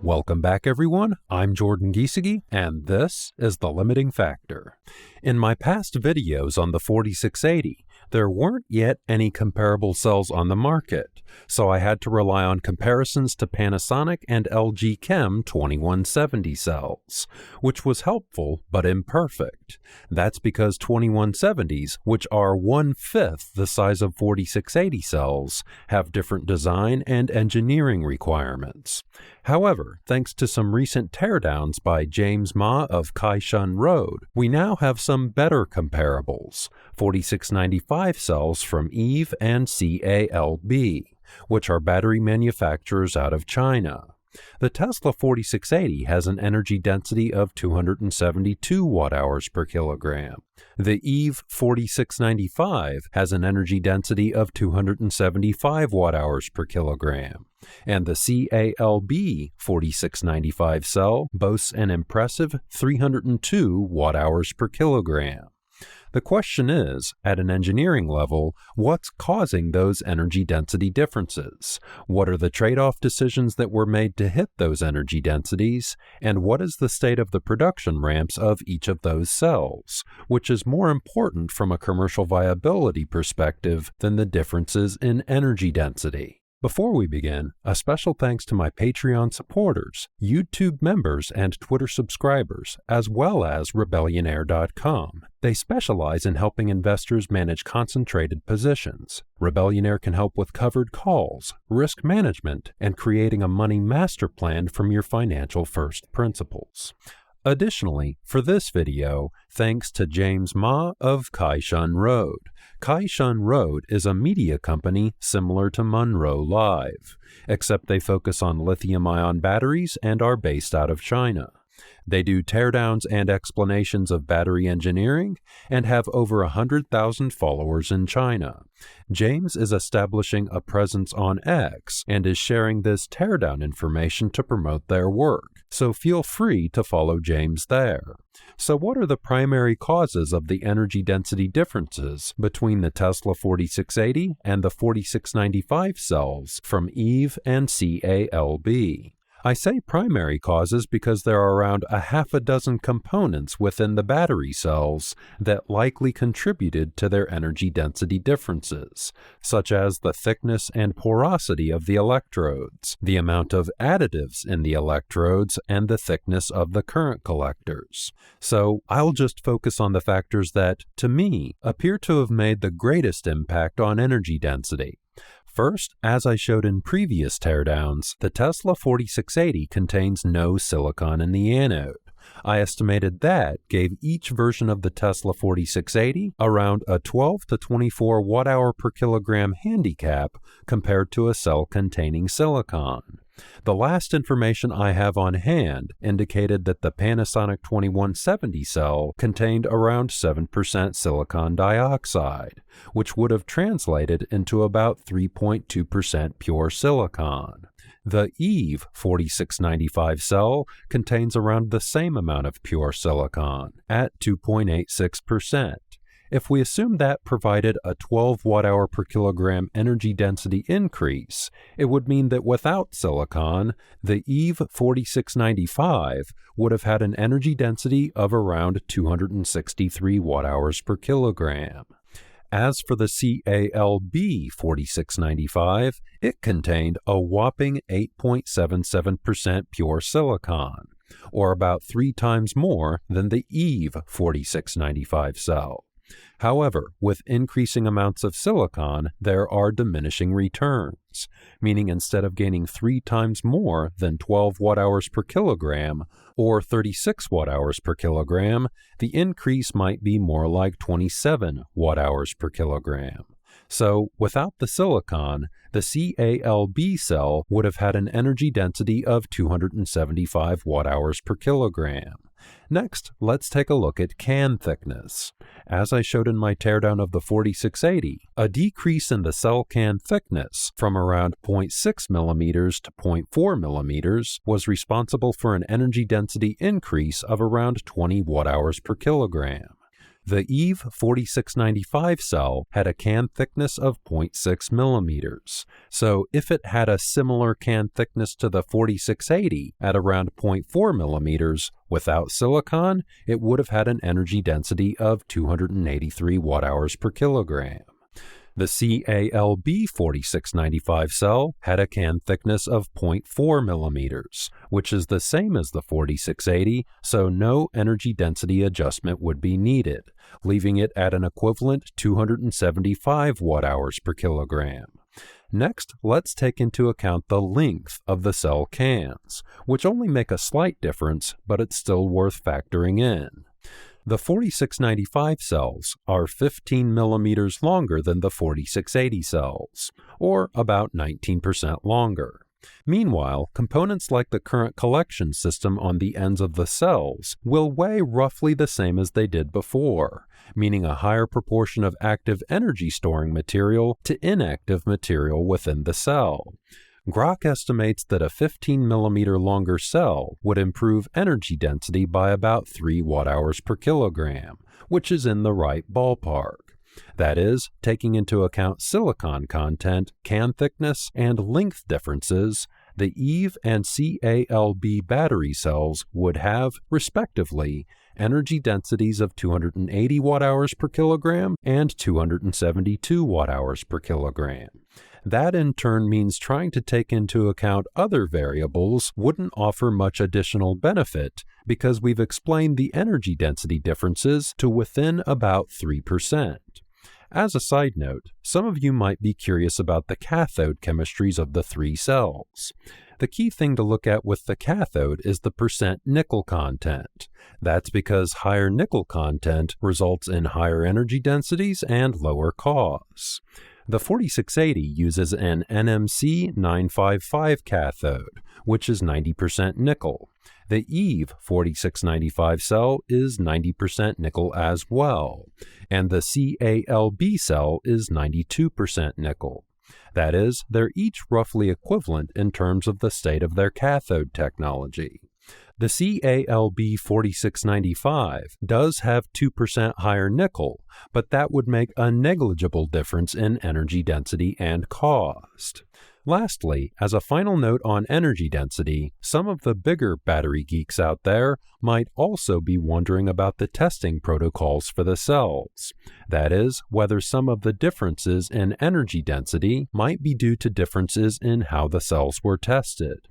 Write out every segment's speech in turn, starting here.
Welcome back, everyone. I'm Jordan Giesige, and this is The Limiting Factor. In my past videos on the 4680, there weren't yet any comparable cells on the market, so I had to rely on comparisons to Panasonic and LG Chem 2170 cells, which was helpful but imperfect. That's because 2170s, which are 1/5 the size of 4680 cells, have different design and engineering requirements. However, thanks to some recent teardowns by James Ma of Kaishan Road, we now have some better comparables, 4695 cells from Eve and CALB, which are battery manufacturers out of China. The Tesla 4680 has an energy density of 272 watt-hours per kilogram. The Eve 4695 has an energy density of 275 watt-hours per kilogram. And the CALB 4695 cell boasts an impressive 302 watt-hours per kilogram. The question is, at an engineering level, what's causing those energy density differences? What are the trade-off decisions that were made to hit those energy densities? And what is the state of the production ramps of each of those cells, which is more important from a commercial viability perspective than the differences in energy density? Before we begin, a special thanks to my Patreon supporters, YouTube members, and Twitter subscribers, as well as Rebellionaire.com. They specialize in helping investors manage concentrated positions. Rebellionaire can help with covered calls, risk management, and creating a money master plan from your financial first principles. Additionally, for this video, thanks to James Ma of Kaishan Road. Kaishan Road is a media company similar to Monroe Live, except they focus on lithium-ion batteries and are based out of China. They do teardowns and explanations of battery engineering and have over 100,000 followers in China. James is establishing a presence on X and is sharing this teardown information to promote their work, so feel free to follow James there. So what are the primary causes of the energy density differences between the Tesla 4680 and the 4695 cells from Eve and CALB? I say primary causes because there are around a half a dozen components within the battery cells that likely contributed to their energy density differences, such as the thickness and porosity of the electrodes, the amount of additives in the electrodes, and the thickness of the current collectors. So I'll just focus on the factors that, to me, appear to have made the greatest impact on energy density. First, as I showed in previous teardowns, the Tesla 4680 contains no silicon in the anode. I estimated that gave each version of the Tesla 4680 around a 12 to 24 watt-hour per kilogram handicap compared to a cell containing silicon. The last information I have on hand indicated that the Panasonic 2170 cell contained around 7% silicon dioxide, which would have translated into about 3.2% pure silicon. The Eve 4695 cell contains around the same amount of pure silicon, at 2.86%. If we assume that provided a 12 watt-hour per kilogram energy density increase, it would mean that without silicon, the Eve 4695 would have had an energy density of around 263 watt-hours per kilogram. As for the CALB 4695, it contained a whopping 8.77% pure silicon, or about 3 times more than the Eve 4695 cell. However, with increasing amounts of silicon, there are diminishing returns, meaning instead of gaining 3 times more than 12 watt-hours per kilogram or 36 watt-hours per kilogram, the increase might be more like 27 watt-hours per kilogram. So, without the silicon, the CALB cell would have had an energy density of 275 watt-hours per kilogram. Next, let's take a look at can thickness. As I showed in my teardown of the 4680, a decrease in the cell can thickness from around 0.6 millimeters to 0.4 millimeters was responsible for an energy density increase of around 20 watt-hours per kilogram. The EVE 4695 cell had a can thickness of 0.6 millimeters, so if it had a similar can thickness to the 4680 at around 0.4 millimeters, without silicon, it would have had an energy density of 283 watt-hours per kilogram. The CALB 4695 cell had a can thickness of 0.4 millimeters, which is the same as the 4680, so no energy density adjustment would be needed, leaving it at an equivalent 275 watt-hours per kilogram. Next, let's take into account the length of the cell cans, which only make a slight difference, but it's still worth factoring in. The 4695 cells are 15 millimeters longer than the 4680 cells, or about 19% longer. Meanwhile, components like the current collection system on the ends of the cells will weigh roughly the same as they did before, meaning a higher proportion of active energy storing material to inactive material within the cell. Grok estimates that a 15 millimeter longer cell would improve energy density by about 3 watt-hours per kilogram, which is in the right ballpark. That is, taking into account silicon content, can thickness, and length differences, the EVE and CALB battery cells would have, respectively, energy densities of 280 watt-hours per kilogram and 272 watt-hours per kilogram. That in turn means trying to take into account other variables wouldn't offer much additional benefit because we've explained the energy density differences to within about 3%. As a side note, some of you might be curious about the cathode chemistries of the three cells. The key thing to look at with the cathode is the percent nickel content. That's because higher nickel content results in higher energy densities and lower costs. The 4680 uses an NMC 955 cathode, which is 90% nickel. The EVE 4695 cell is 90% nickel as well, and the CALB cell is 92% nickel. That is, they're each roughly equivalent in terms of the state of their cathode technology. The CALB 4695 does have 2% higher nickel, but that would make a negligible difference in energy density and cost. Lastly, as a final note on energy density, some of the bigger battery geeks out there might also be wondering about the testing protocols for the cells. That is, whether some of the differences in energy density might be due to differences in how the cells were tested.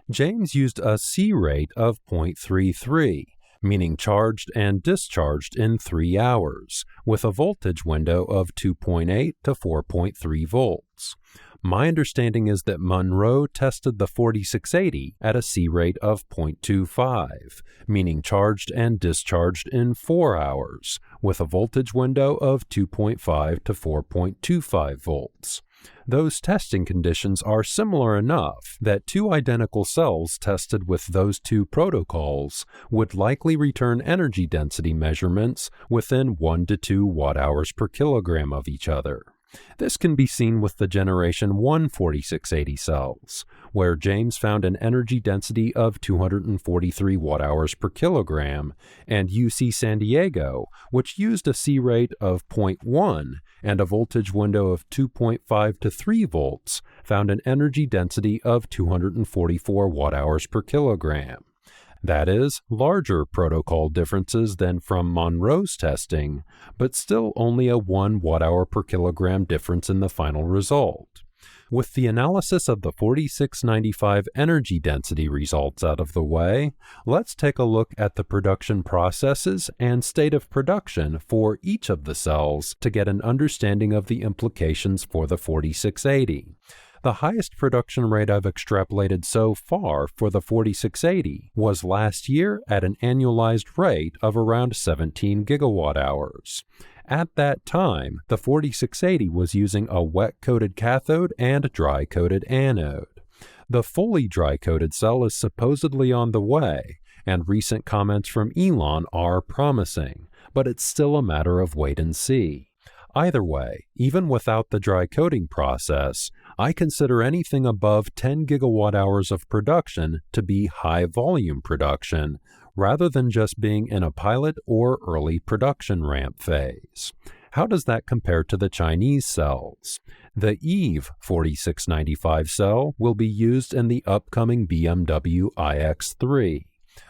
James used a C rate of 0.33, meaning charged and discharged in 3 hours, with a voltage window of 2.8 to 4.3 volts. My understanding is that Monroe tested the 4680 at a C rate of 0.25, meaning charged and discharged in 4 hours, with a voltage window of 2.5 to 4.25 volts. Those testing conditions are similar enough that two identical cells tested with those two protocols would likely return energy density measurements within 1 to 2 watt-hours per kilogram of each other. This can be seen with the Generation 1 4680 cells, where James found an energy density of 243 watt-hours per kilogram, and UC San Diego, which used a C rate of 0.1 and a voltage window of 2.5 to 3 volts, found an energy density of 244 watt-hours per kilogram. That is, larger protocol differences than from Monroe's testing, but still only a 1 watt-hour per kilogram difference in the final result. With the analysis of the 4695 energy density results out of the way, let's take a look at the production processes and state of production for each of the cells to get an understanding of the implications for the 4680. The highest production rate I've extrapolated so far for the 4680 was last year at an annualized rate of around 17 gigawatt hours. At that time, the 4680 was using a wet-coated cathode and dry-coated anode. The fully dry-coated cell is supposedly on the way, and recent comments from Elon are promising, but it's still a matter of wait and see. Either way, even without the dry coating process, I consider anything above 10 gigawatt hours of production to be high volume production, rather than just being in a pilot or early production ramp phase. How does that compare to the Chinese cells? The EVE 4695 cell will be used in the upcoming BMW iX3,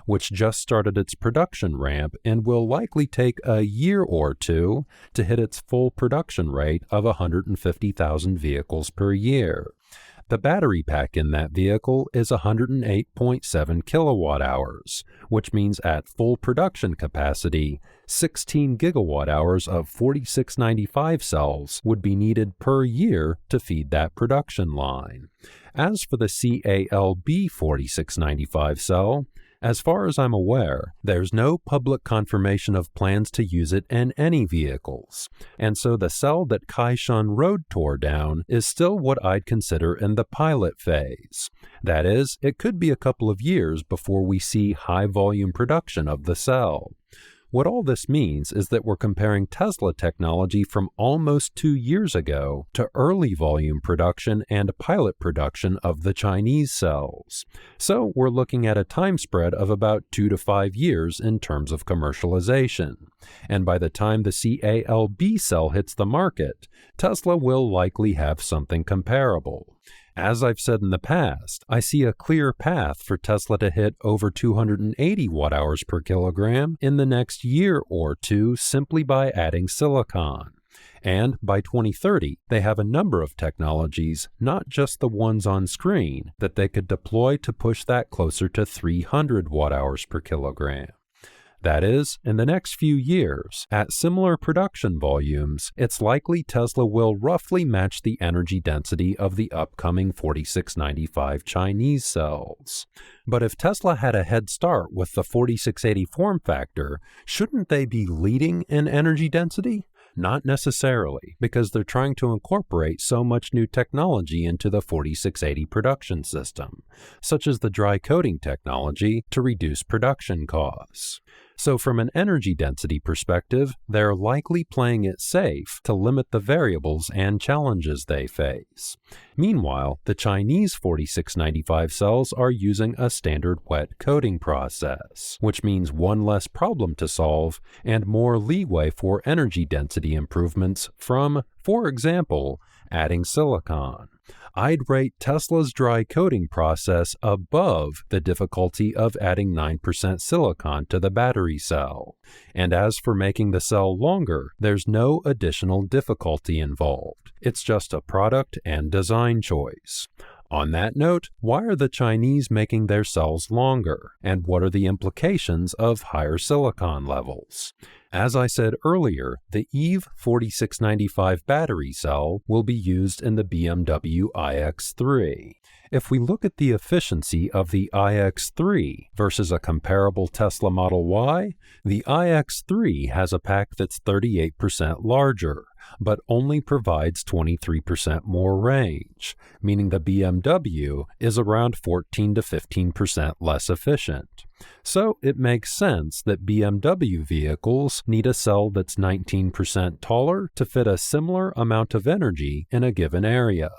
which just started its production ramp and will likely take a year or two to hit its full production rate of 150,000 vehicles per year. The battery pack in that vehicle is 108.7 kilowatt hours, which means at full production capacity, 16 gigawatt hours of 4695 cells would be needed per year to feed that production line. As for the CALB 4695 cell, as far as I'm aware, there's no public confirmation of plans to use it in any vehicles, and so the cell that Kaishan Road tore down is still what I'd consider in the pilot phase. That is, it could be a couple of years before we see high-volume production of the cell. What all this means is that we're comparing Tesla technology from almost 2 years ago to early volume production and pilot production of the Chinese cells. So we're looking at a time spread of about 2 to 5 years in terms of commercialization. And by the time the CALB cell hits the market, Tesla will likely have something comparable. As I've said in the past, I see a clear path for Tesla to hit over 280 watt-hours per kilogram in the next year or two simply by adding silicon. And by 2030, they have a number of technologies, not just the ones on screen, that they could deploy to push that closer to 300 watt-hours per kilogram. That is, in the next few years, at similar production volumes, it's likely Tesla will roughly match the energy density of the upcoming 4695 Chinese cells. But if Tesla had a head start with the 4680 form factor, shouldn't they be leading in energy density? Not necessarily, because they're trying to incorporate so much new technology into the 4680 production system, such as the dry coating technology to reduce production costs. So from an energy density perspective, they're likely playing it safe to limit the variables and challenges they face. Meanwhile, the Chinese 4695 cells are using a standard wet coating process, which means one less problem to solve and more leeway for energy density improvements from, for example, adding silicon. I'd rate Tesla's dry coating process above the difficulty of adding 9% silicon to the battery cell. And as for making the cell longer, there's no additional difficulty involved. It's just a product and design choice. On that note, why are the Chinese making their cells longer, and what are the implications of higher silicon levels? As I said earlier, the EVE 4695 battery cell will be used in the BMW iX3. If we look at the efficiency of the iX3 versus a comparable Tesla Model Y, the iX3 has a pack that's 38% larger, but only provides 23% more range, meaning the BMW is around 14 to 15% less efficient. So it makes sense that BMW vehicles need a cell that's 19% taller to fit a similar amount of energy in a given area.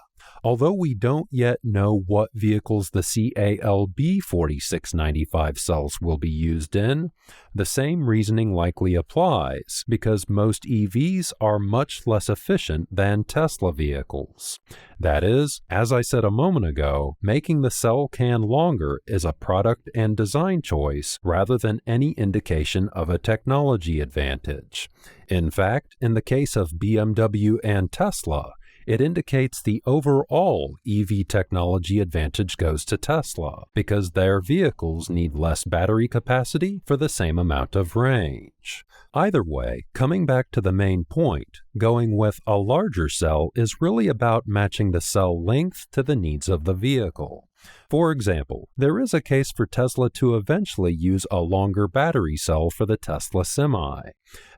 Although we don't yet know what vehicles the CALB 4695 cells will be used in, the same reasoning likely applies because most EVs are much less efficient than Tesla vehicles. That is, as I said a moment ago, making the cell can longer is a product and design choice rather than any indication of a technology advantage. In fact, in the case of BMW and Tesla, it indicates the overall EV technology advantage goes to Tesla because their vehicles need less battery capacity for the same amount of range. Either way, coming back to the main point, going with a larger cell is really about matching the cell length to the needs of the vehicle. For example, there is a case for Tesla to eventually use a longer battery cell for the Tesla Semi.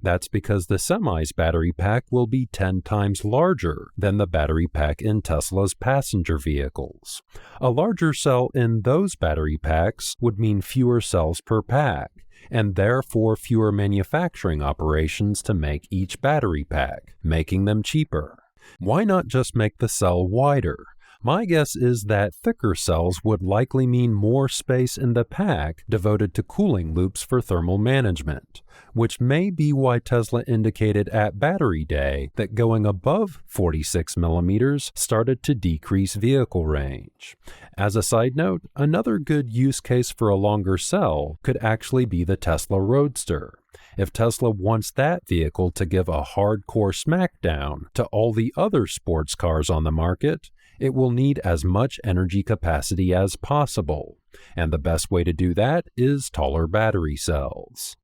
That's because the Semi's battery pack will be 10 times larger than the battery pack in Tesla's passenger vehicles. A larger cell in those battery packs would mean fewer cells per pack, and therefore fewer manufacturing operations to make each battery pack, making them cheaper. Why not just make the cell wider? My guess is that thicker cells would likely mean more space in the pack devoted to cooling loops for thermal management, which may be why Tesla indicated at Battery Day that going above 46 millimeters started to decrease vehicle range. As a side note, another good use case for a longer cell could actually be the Tesla Roadster. If Tesla wants that vehicle to give a hardcore smackdown to all the other sports cars on the market, it will need as much energy capacity as possible, and the best way to do that is taller battery cells.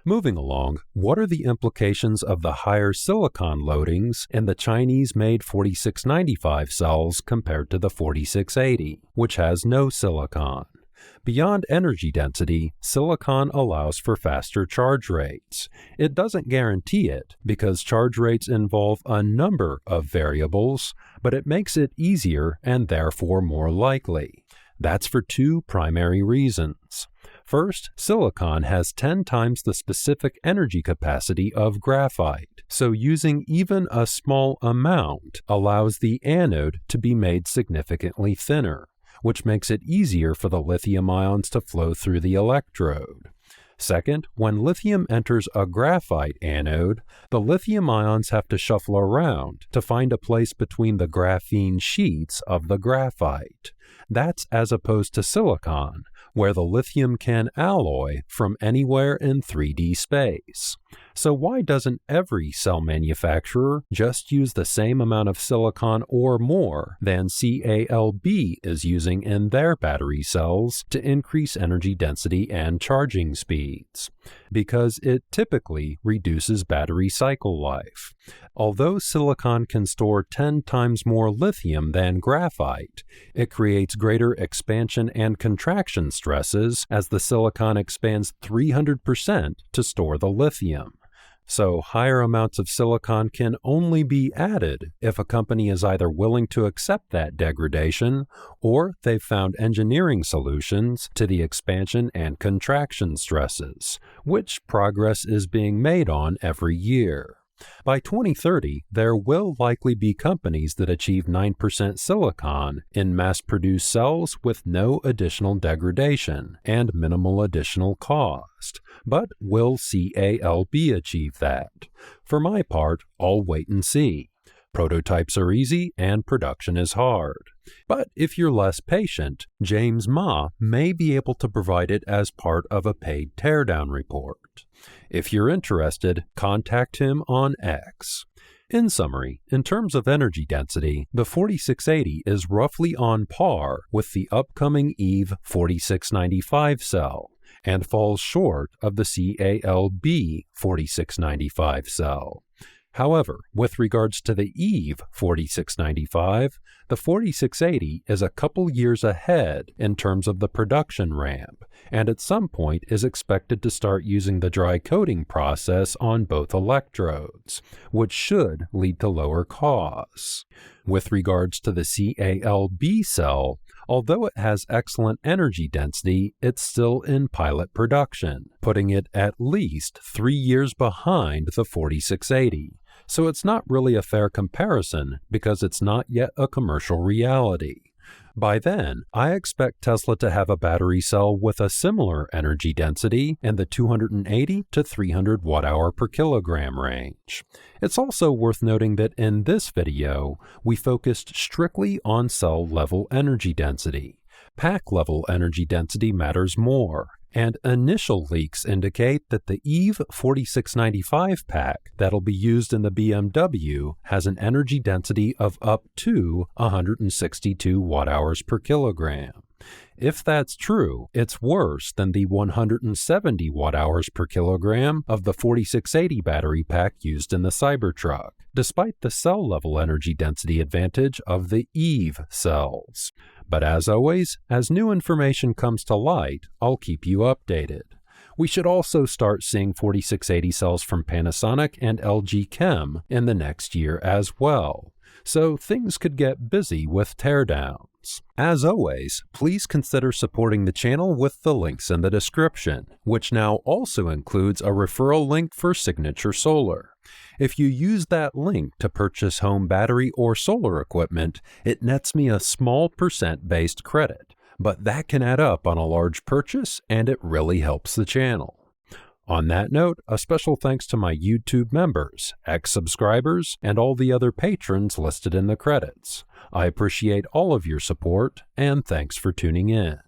Moving along, what are the implications of the higher silicon loadings in the Chinese-made 4695 cells compared to the 4680, which has no silicon? Beyond energy density, silicon allows for faster charge rates. It doesn't guarantee it because charge rates involve a number of variables, but it makes it easier and therefore more likely. That's for two primary reasons. First, silicon has 10 times the specific energy capacity of graphite, so using even a small amount allows the anode to be made significantly thinner, which makes it easier for the lithium ions to flow through the electrode. Second, when lithium enters a graphite anode, the lithium ions have to shuffle around to find a place between the graphene sheets of the graphite. That's as opposed to silicon, where the lithium can alloy from anywhere in 3D space. So why doesn't every cell manufacturer just use the same amount of silicon or more than CALB is using in their battery cells to increase energy density and charging speeds? Because it typically reduces battery cycle life. Although silicon can store 10 times more lithium than graphite, it creates greater expansion and contraction stresses as the silicon expands 300% to store the lithium. So higher amounts of silicon can only be added if a company is either willing to accept that degradation or they've found engineering solutions to the expansion and contraction stresses, which progress is being made on every year. By 2030, there will likely be companies that achieve 9% silicon in mass-produced cells with no additional degradation and minimal additional cost. But will CALB achieve that? For my part, I'll wait and see. Prototypes are easy and production is hard. But if you're less patient, James Ma may be able to provide it as part of a paid teardown report. If you're interested, contact him on X. In summary, in terms of energy density, the 4680 is roughly on par with the upcoming EVE 4695 cell and falls short of the CALB 4695 cell. However, with regards to the EVE 4695, the 4680 is a couple years ahead in terms of the production ramp, and at some point is expected to start using the dry coating process on both electrodes, which should lead to lower costs. With regards to the CALB cell, although it has excellent energy density, it's still in pilot production, putting it at least 3 years behind the 4680. So it's not really a fair comparison because it's not yet a commercial reality. By then, I expect Tesla to have a battery cell with a similar energy density in the 280 to 300 watt-hour per kilogram range. It's also worth noting that in this video, we focused strictly on cell-level energy density. Pack-level energy density matters more, and initial leaks indicate that the EVE 4695 pack that'll be used in the BMW has an energy density of up to 162 watt-hours per kilogram. If that's true, it's worse than the 170 watt-hours per kilogram of the 4680 battery pack used in the Cybertruck, despite the cell-level energy density advantage of the EVE cells. But as always, as new information comes to light, I'll keep you updated. We should also start seeing 4680 cells from Panasonic and LG Chem in the next year as well. So things could get busy with teardowns. As always, please consider supporting the channel with the links in the description, which now also includes a referral link for Signature Solar. If you use that link to purchase home battery or solar equipment, it nets me a small percent-based credit, but that can add up on a large purchase and it really helps the channel. On that note, a special thanks to my YouTube members, ex-subscribers, and all the other patrons listed in the credits. I appreciate all of your support, and thanks for tuning in.